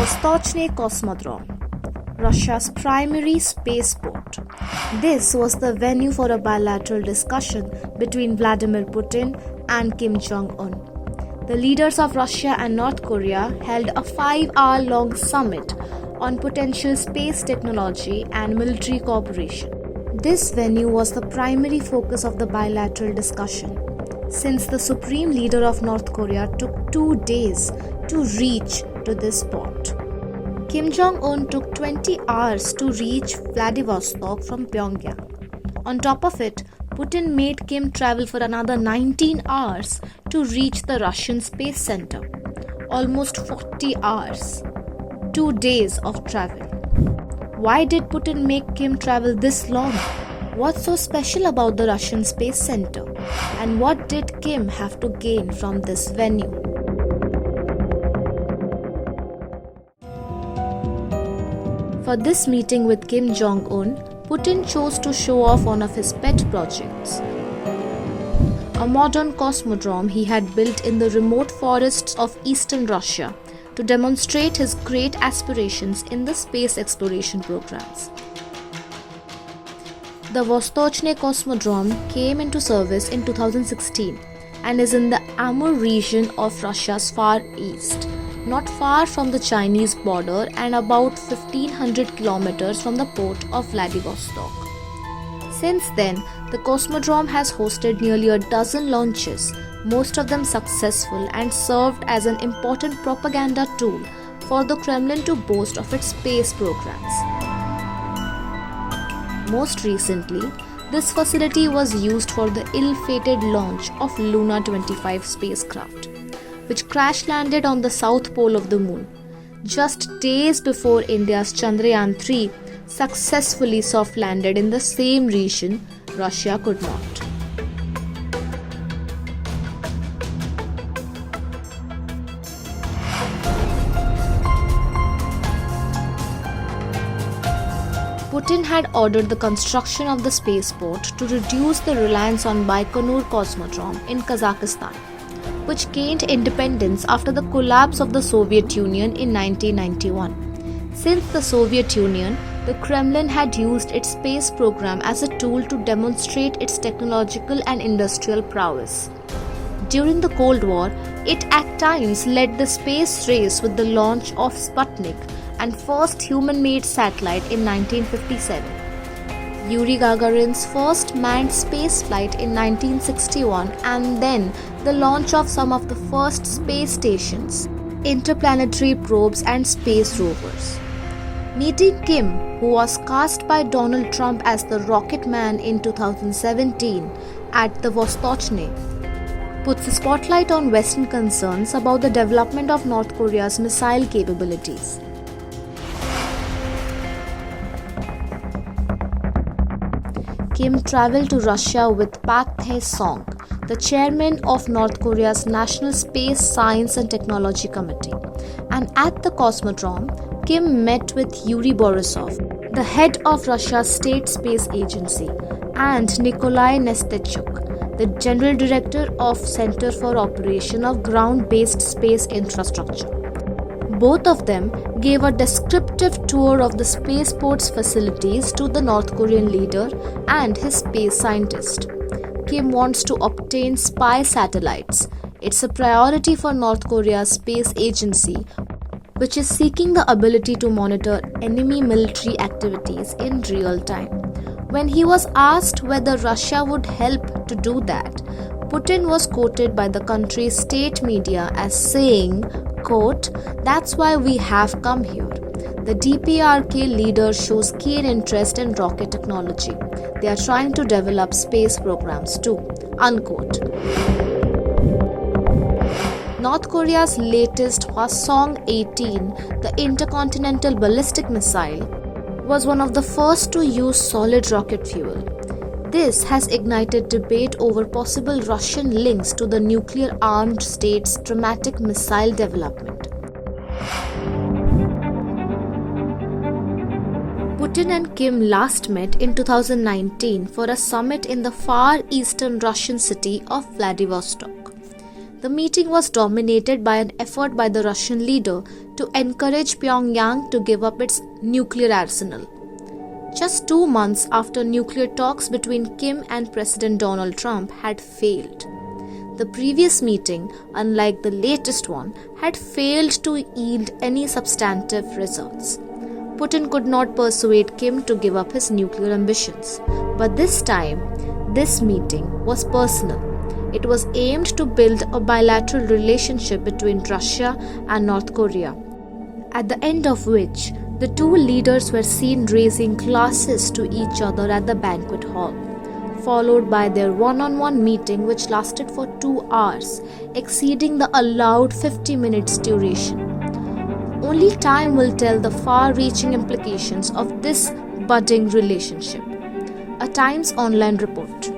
Vostochny Cosmodrome, Russia's primary spaceport. This was the venue for a bilateral discussion between Vladimir Putin and Kim Jong-un. The leaders of Russia and North Korea held a 5-hour-long summit on potential space technology and military cooperation. This venue was the primary focus of the bilateral discussion, since the supreme leader of North Korea took 2 days to reach to this spot. Kim Jong-un took 20 hours to reach Vladivostok from Pyongyang. On top of it, Putin made Kim travel for another 19 hours to reach the Russian Space Center. Almost 40 hours. 2 days of travel. Why did Putin make Kim travel this long? What's so special about the Russian Space Center? And what did Kim have to gain from this venue? For this meeting with Kim Jong-un, Putin chose to show off one of his pet projects. A modern cosmodrome he had built in the remote forests of eastern Russia to demonstrate his great aspirations in the space exploration programs. The Vostochny Cosmodrome came into service in 2016 and is in the Amur region of Russia's far east, not far from the Chinese border and about 1500 kilometers from the port of Vladivostok. Since then, the Cosmodrome has hosted nearly a dozen launches, most of them successful, and served as an important propaganda tool for the Kremlin to boast of its space programs. Most recently, this facility was used for the ill-fated launch of Luna 25 spacecraft, which crash-landed on the south pole of the moon, just days before India's Chandrayaan-3 successfully soft-landed in the same region. Russia could not. Putin had ordered the construction of the spaceport to reduce the reliance on Baikonur Cosmodrome in Kazakhstan, which gained independence after the collapse of the Soviet Union in 1991. Since the Soviet Union, the Kremlin had used its space program as a tool to demonstrate its technological and industrial prowess. During the Cold War, it at times led the space race with the launch of Sputnik and first human-made satellite in 1957. Yuri Gagarin's first manned spaceflight in 1961, and then the launch of some of the first space stations, interplanetary probes and space rovers. Meeting Kim, who was cast by Donald Trump as the Rocket Man in 2017 at the Vostochny, puts a spotlight on Western concerns about the development of North Korea's missile capabilities. Kim traveled to Russia with Pak Tae-song, the chairman of North Korea's National Space Science and Technology Committee. And at the Cosmodrome, Kim met with Yuri Borisov, the head of Russia's state space agency, and NIKOLAI NESTECHUK, the general director of Center for Operation of Ground-Based Space Infrastructure. Both of them gave a descriptive tour of the spaceport's facilities to the North Korean leader and his space scientist. Kim wants to obtain spy satellites. It's a priority for North Korea's space agency, which is seeking the ability to monitor enemy military activities in real time. When he was asked whether Russia would help to do that, Putin was quoted by the country's state media as saying, quote, "That's why we have come here. The DPRK leader shows keen interest in rocket technology. They are trying to develop space programs too," unquote. North Korea's latest Hwasong-18, the intercontinental ballistic missile, was one of the first to use solid rocket fuel. This has ignited debate over possible Russian links to the nuclear-armed state's dramatic missile development. Putin and Kim last met in 2019 for a summit in the far eastern Russian city of Vladivostok. The meeting was dominated by an effort by the Russian leader to encourage Pyongyang to give up its nuclear arsenal. Just 2 months after nuclear talks between Kim and President Donald Trump had failed. The previous meeting, unlike the latest one, had failed to yield any substantive results. Putin could not persuade Kim to give up his nuclear ambitions. But this time, this meeting was personal. It was aimed to build a bilateral relationship between Russia and North Korea, at the end of which the two leaders were seen raising glasses to each other at the banquet hall, followed by their one-on-one meeting which lasted for 2 hours, exceeding the allowed 50 minutes duration. Only time will tell the far-reaching implications of this budding relationship. A Times Online report.